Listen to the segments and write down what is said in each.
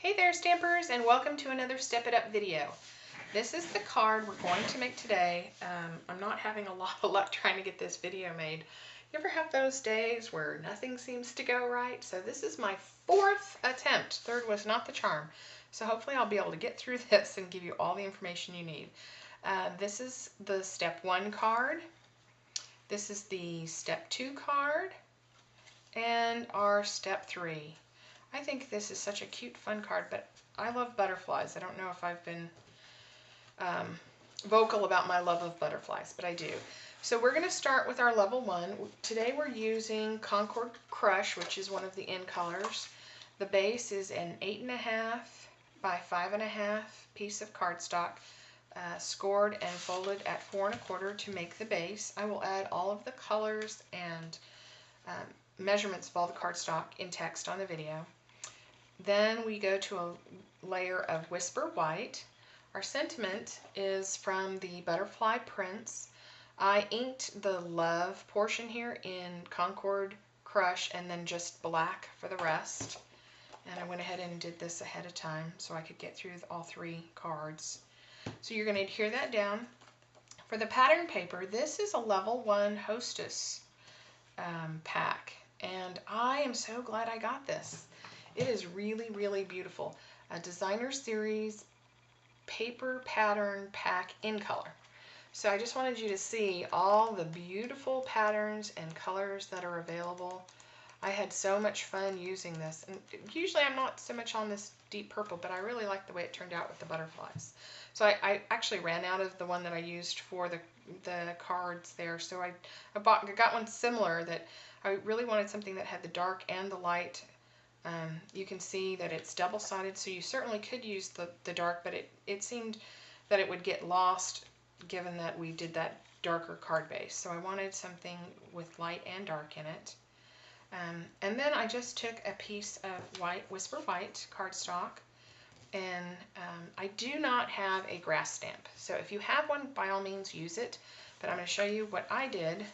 Hey there Stampers, and welcome to another Step It Up video. This is the card we're going to make today. I'm not having a lot of luck trying to get this video made. You ever have those days where nothing seems to go right? So this is my fourth attempt. Third was not the charm. So hopefully I'll be able to get through this and give you all the information you need. This is the Step 1 card. This is the Step 2 card. And our Step 3. I think this is such a cute, fun card, but I love butterflies. I don't know if I've been vocal about my love of butterflies, but I do. So we're going to start with our level 1. Today we're using Concord Crush, which is one of the in colors. The base is an 8.5 by 5.5 piece of cardstock, scored and folded at 4 1/4 to make the base. I will add all of the colors and measurements of all the cardstock in text on the video. Then we go to a layer of Whisper White. Our sentiment is from the Butterfly Prints. I inked the love portion here in Concord Crush and then just black for the rest. And I went ahead and did this ahead of time so I could get through all 3 cards. So you're going to adhere that down. For the pattern paper, this is a level 1 Hostess pack. And I am so glad I got this. It is really, really beautiful. A designer series paper pattern pack in color. So I just wanted you to see all the beautiful patterns and colors that are available. I had so much fun using this. And usually I'm not so much on this deep purple, but I really like the way it turned out with the butterflies. So I actually ran out of the one that I used for the cards there. So I got one similar that I really wanted something that had the dark and the light. You can see that it's double-sided, so you certainly could use the dark, but it seemed that it would get lost given that we did that darker card base. So I wanted something with light and dark in it. And then I just took a piece of Whisper White cardstock, and I do not have a grass stamp. So if you have one, by all means use it, but I'm going to show you what I did.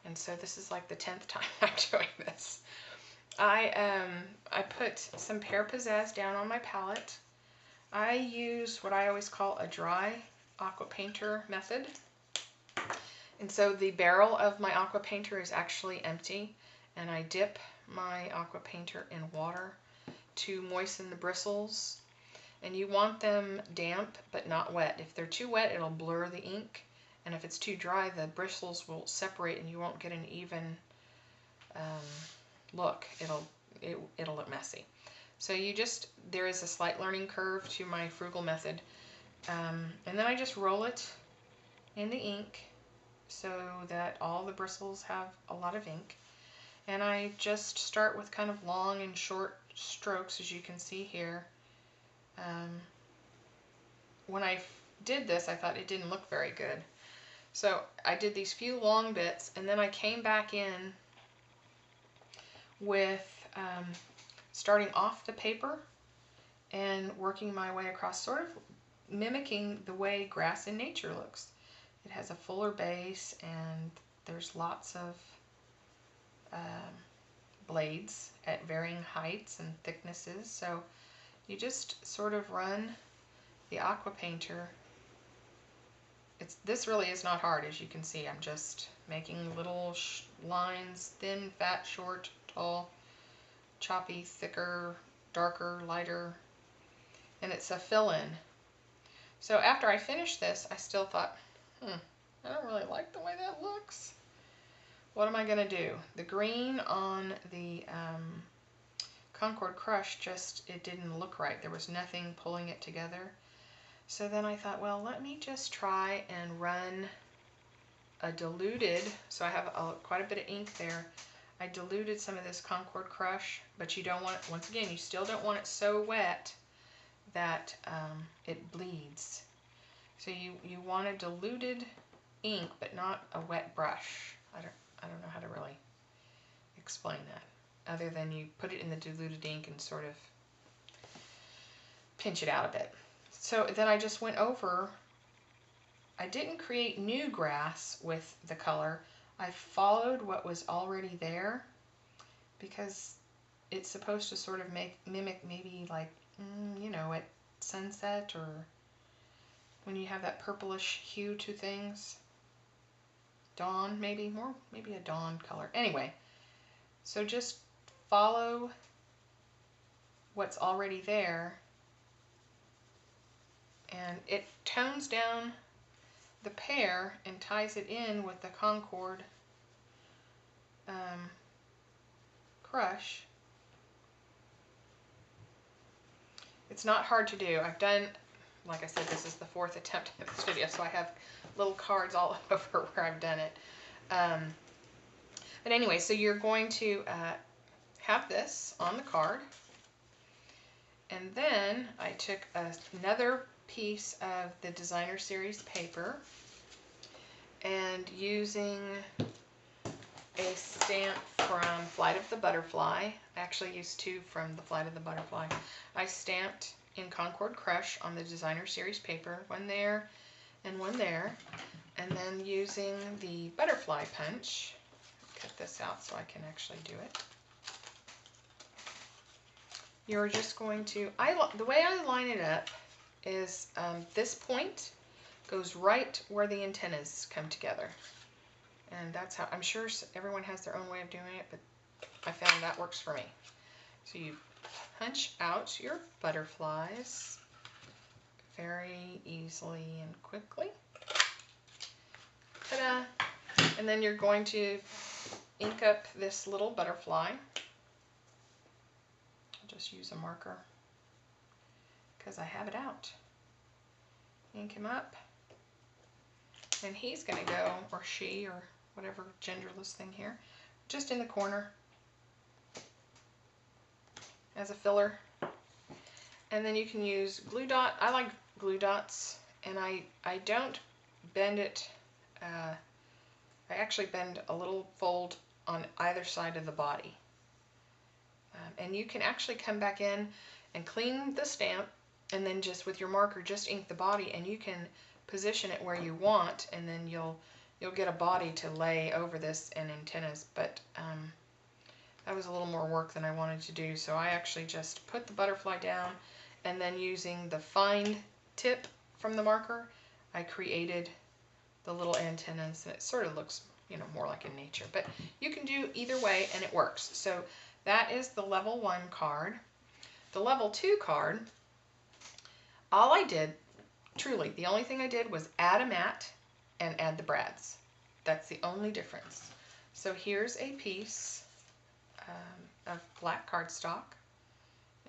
And so this is like the 10th time I'm doing this. I put some Pear Pizzazz down on my palette. I use what I always call a dry aqua painter method. And so the barrel of my aqua painter is actually empty, and I dip my aqua painter in water to moisten the bristles. And you want them damp but not wet. If they're too wet, it'll blur the ink, and if it's too dry, the bristles will separate and you won't get an even look. It'll look messy. So there is a slight learning curve to my frugal method. And then I just roll it in the ink so that all the bristles have a lot of ink. And I just start with kind of long and short strokes, as you can see here. When I did this, I thought it didn't look very good. So I did these few long bits, and then I came back in with starting off the paper and working my way across, sort of mimicking the way grass in nature looks. It has a fuller base, and there's lots of blades at varying heights and thicknesses. So you just sort of run the aqua painter. This really is not hard, as you can see. I'm just making little lines, thin, fat, short, tall, choppy, thicker, darker, lighter, and it's a fill-in. So after I finished this, I still thought, I don't really like the way that looks. What am I going to do? The green on the Concord Crush it didn't look right. There was nothing pulling it together. So then I thought, well, let me just try and run a diluted, so I have quite a bit of ink there. I diluted some of this Concord Crush, but you don't want it, once again, you still don't want it so wet that it bleeds. So you want a diluted ink, but not a wet brush. I don't know how to really explain that, other than you put it in the diluted ink and sort of pinch it out a bit. So then I just went over, I didn't create new grass with the color. I followed what was already there because it's supposed to sort of mimic maybe like you know, at sunset, or when you have that purplish hue to things. Dawn, maybe more, maybe a dawn color. Anyway, so just follow what's already there, and it tones down the pear and ties it in with the Concord crush. It's not hard to do. I've done, like I said, this is the 4th attempt at this video, so I have little cards all over where I've done it. But anyway, so you're going to have this on the card, and then I took another piece of the Designer Series paper, and using a stamp from Flight of the Butterfly, I actually used 2 from the Flight of the Butterfly, I stamped in Concord Crush on the Designer Series paper, one there and one there, and then using the butterfly punch, cut this out so I can actually do it. You're just going to, the way I line it up is this point goes right where the antennas come together. And that's how, I'm sure everyone has their own way of doing it, but I found that works for me. So you punch out your butterflies very easily and quickly. Ta-da! And then you're going to ink up this little butterfly. I'll just use a marker because I have it out. Ink him up. And he's going to go, or she, or whatever genderless thing here, just in the corner as a filler. And then you can use glue dot. I like glue dots, and I don't bend it. I actually bend a little fold on either side of the body. And you can actually come back in and clean the stamp, and then just with your marker just ink the body, and you can position it where you want, and then you'll get a body to lay over this and antennas. But that was a little more work than I wanted to do, so I actually just put the butterfly down, and then using the fine tip from the marker, I created the little antennas, and it sort of looks, you know, more like in nature. But you can do either way, and it works. So that is the level 1 card. The level 2 card, all I did, truly, the only thing I did was add a mat and add the brads. That's the only difference. So here's a piece of black cardstock,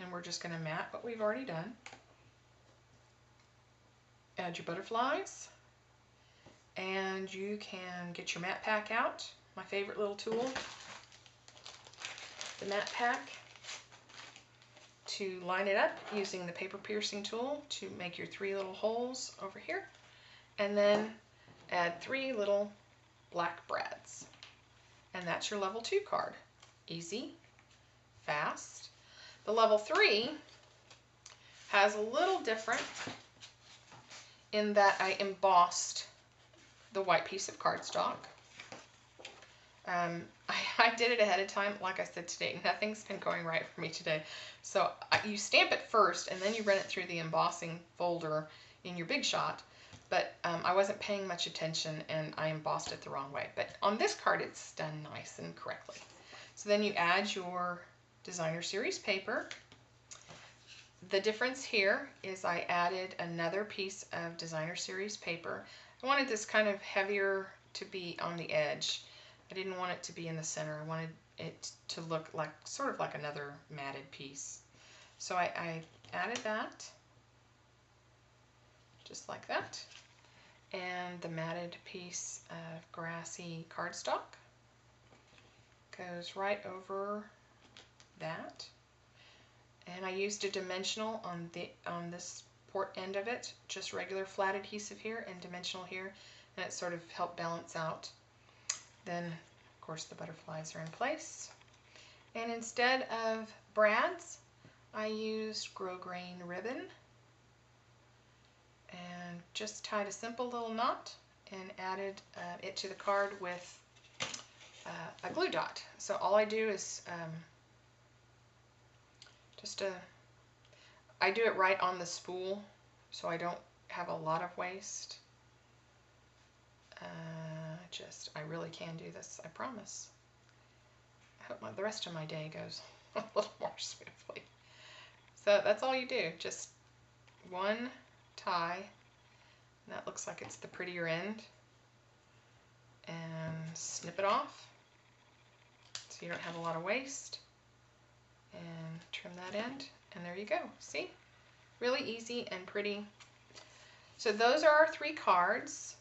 and we're just going to mat what we've already done. Add your butterflies, and you can get your mat pack out, my favorite little tool, the mat pack, to line it up using the paper piercing tool to make your 3 little holes over here, and then add 3 little black brads. And that's your level 2 card. Easy, fast. The level 3 has a little different in that I embossed the white piece of cardstock. I did it ahead of time. Like I said today, nothing's been going right for me today. So you stamp it first, and then you run it through the embossing folder in your Big Shot. But I wasn't paying much attention, and I embossed it the wrong way. But on this card, it's done nice and correctly. So then you add your Designer Series paper. The difference here is I added another piece of Designer Series paper. I wanted this kind of heavier to be on the edge. I didn't want it to be in the center. I wanted it to look like sort of like another matted piece. So I added that, just like that. And the matted piece of grassy cardstock goes right over that. And I used a dimensional on this port end of it, just regular flat adhesive here and dimensional here, and it sort of helped balance out. Then, of course, the butterflies are in place. And instead of brads, I used grosgrain ribbon and just tied a simple little knot and added it to the card with a glue dot. So all I do is I do it right on the spool, so I don't have a lot of waste. I really can do this, I promise. I hope the rest of my day goes a little more smoothly. So that's all you do, just one tie, and that looks like it's the prettier end, and snip it off so you don't have a lot of waste, and trim that end, and there you go. See? Really easy and pretty. So those are our 3 cards.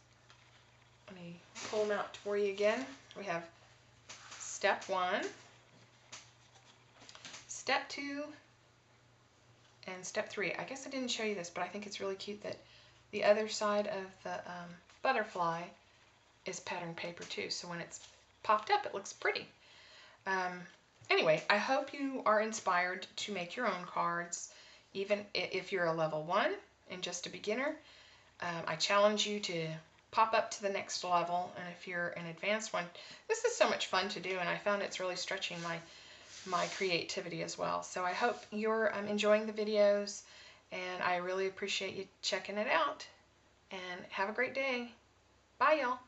Let me pull them out for you again. We have step 1, step 2, and step 3. I guess I didn't show you this, but I think it's really cute that the other side of the butterfly is pattern paper too. So when it's popped up, it looks pretty. Anyway, I hope you are inspired to make your own cards, even if you're a level 1 and just a beginner. I challenge you to pop up to the next level, and if you're an advanced one, this is so much fun to do, and I found it's really stretching my creativity as well. So I hope you're enjoying the videos, and I really appreciate you checking it out, and have a great day. Bye, y'all.